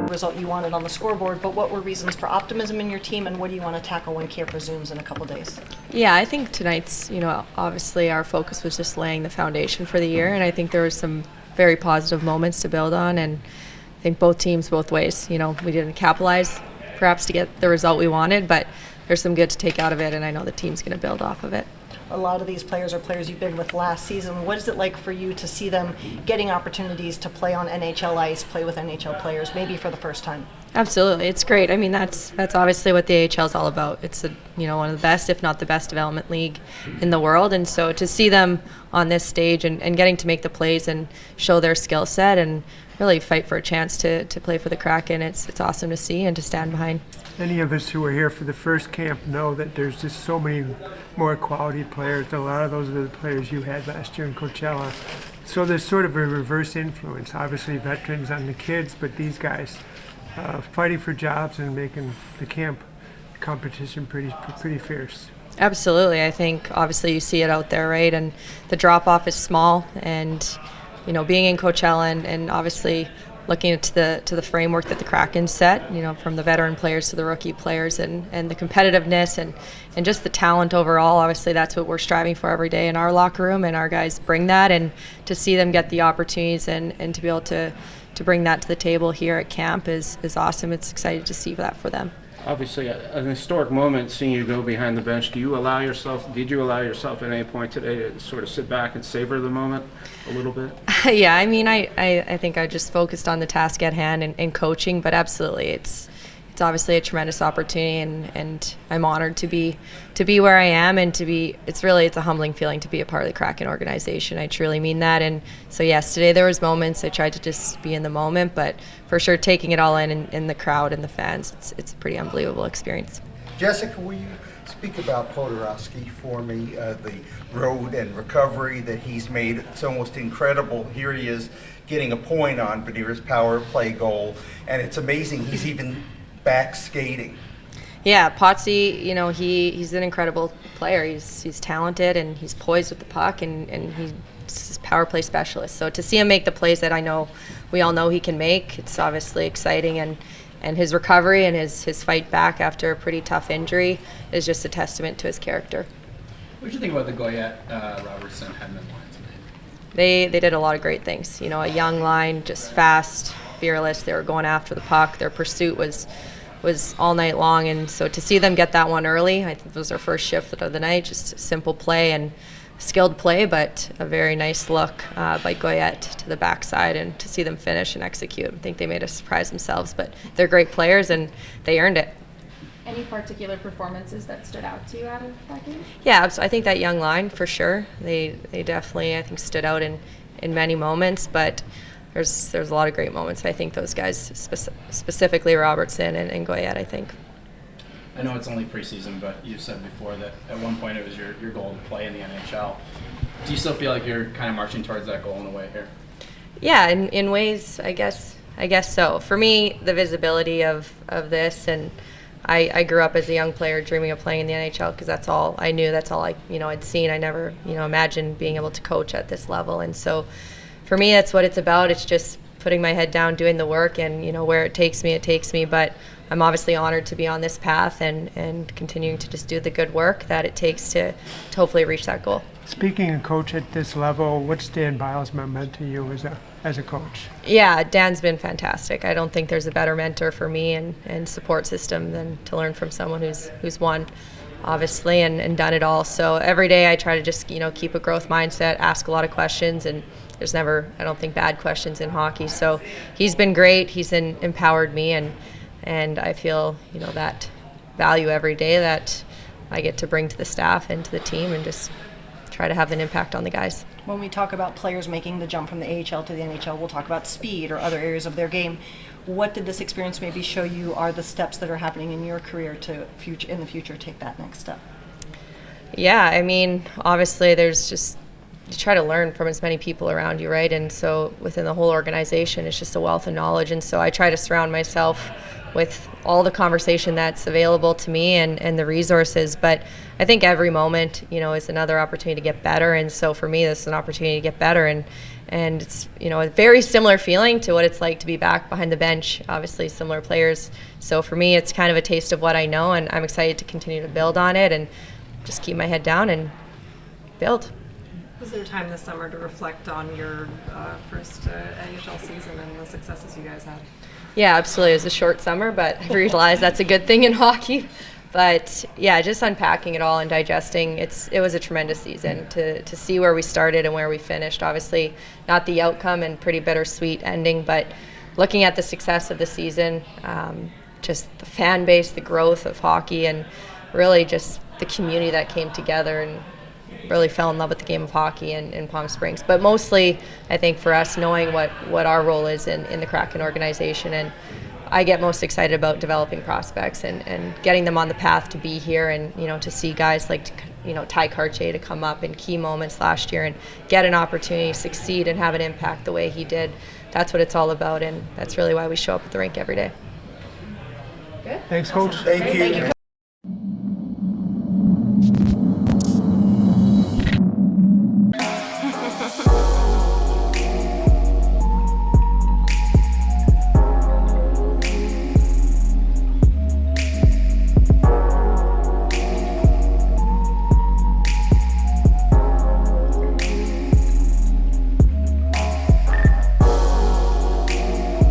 result you wanted on the scoreboard, but what were reasons for optimism in your team, and what do you want to tackle when camp resumes in a couple days? Yeah, I think tonight's, obviously our focus was just laying the foundation for the year, and I think there was some very positive moments to build on, and I think both teams, both ways, we didn't capitalize perhaps to get the result we wanted, but there's some good to take out of it, and I know the team's going to build off of it. A lot of these players are players you've been with last season. What is it like for you to see them getting opportunities to play on NHL ice, play with NHL players, maybe for the first time? Absolutely, it's great. I mean, that's obviously what the AHL is all about. It's one of the best, if not the best, development league in the world, and so to see them on this stage and getting to make the plays and show their skill set and really fight for a chance to play for the Kraken, it's awesome to see and to stand behind. Any of us who were here for the first camp know that there's just so many more quality players. A lot of those are the players you had last year in Coachella. So there's sort of a reverse influence. Obviously veterans on the kids, but these guys fighting for jobs and making the camp competition pretty fierce. Absolutely. I think obviously you see it out there, right? And the drop-off is small, and being in Coachella and obviously looking to the framework that the Kraken set, from the veteran players to the rookie players and the competitiveness and just the talent overall. Obviously, that's what we're striving for every day in our locker room, and our guys bring that. And to see them get the opportunities and to be able to bring that to the table here at camp is awesome. It's exciting to see that for them. Obviously, an historic moment seeing you go behind the bench. Did you allow yourself at any point today to sort of sit back and savor the moment a little bit? Yeah, I mean, I think I just focused on the task at hand and coaching, but absolutely, it's obviously a tremendous opportunity, and I'm honored to be where I am, and it's a humbling feeling to be a part of the Kraken organization. I truly mean that. And so yes, today there was moments I tried to just be in the moment, but for sure taking it all in the crowd and the fans, it's a pretty unbelievable experience. Jessica, will you speak about Podorowski for me, the road and recovery that he's made? It's almost incredible. Here he is getting a point on Badira's power play goal, and it's amazing he's even back skating. Yeah, Potsy, he's an incredible player. He's talented, and he's poised with the puck, and he's a power play specialist. So to see him make the plays that I know we all know he can make, it's obviously exciting, and his recovery and his fight back after a pretty tough injury is just a testament to his character. What did you think about the Goyette, Robertson, Hedman line tonight? They did a lot of great things. A young line, just fast, fearless. They were going after the puck. Their pursuit was all night long, and so to see them get that one early, I think it was their first shift of the night. Just a simple play and skilled play, but a very nice look by Goyette to the backside, and to see them finish and execute. I think they made us surprise themselves, but they're great players and they earned it. Any particular performances that stood out to you out of that game? Yeah, I think that young line for sure. They definitely, I think, stood out in many moments, but there's a lot of great moments. I think those guys, specifically Robertson and Goyette, I think. I know it's only preseason, but you said before that at one point it was your goal to play in the NHL. Do you still feel like you're kind of marching towards that goal in a way here? Yeah, in ways, I guess so. For me, the visibility of this, and I grew up as a young player dreaming of playing in the NHL because that's all I knew. That's all I'd seen. I never imagined being able to coach at this level, and so for me, that's what it's about. It's just putting my head down, doing the work, and where it takes me. But I'm obviously honored to be on this path and continuing to just do the good work that it takes to hopefully reach that goal. Speaking of coach at this level, what's Dan Biles meant to you as a coach? Yeah, Dan's been fantastic. I don't think there's a better mentor for me and support system than to learn from someone who's won, obviously, and done it all. So every day I try to just keep a growth mindset, ask a lot of questions, and there's never, I don't think, bad questions in hockey. So he's been great. He's empowered me, and I feel that value every day that I get to bring to the staff and to the team, and just try to have an impact on the guys. When we talk about players making the jump from the AHL to the NHL, we'll talk about speed or other areas of their game. What did this experience maybe show you are the steps that are happening in your career to in the future take that next step? Yeah, I mean, obviously there's just, you try to learn from as many people around you, right? And so within the whole organization, it's just a wealth of knowledge. And so I try to surround myself with all the conversation that's available to me and the resources. But I think every moment, is another opportunity to get better. And so for me, this is an opportunity to get better And it's, a very similar feeling to what it's like to be back behind the bench, obviously similar players. So for me, it's kind of a taste of what I know, and I'm excited to continue to build on it and just keep my head down and build. Was there time this summer to reflect on your first NHL season and the successes you guys had? Yeah, absolutely. It was a short summer, but I realized that's a good thing in hockey. But yeah, just unpacking it all and digesting, it was a tremendous season to see where we started and where we finished. Obviously, not the outcome and pretty bittersweet ending, but looking at the success of the season, just the fan base, the growth of hockey, and really just the community that came together and really fell in love with the game of hockey in Palm Springs. But mostly, I think for us, knowing what our role is in the Kraken organization, and I get most excited about developing prospects and getting them on the path to be here, and to see guys like Ty Karche to come up in key moments last year and get an opportunity to succeed and have an impact the way he did. That's what it's all about, and that's really why we show up at the rink every day. Thanks, Coach. Thank you.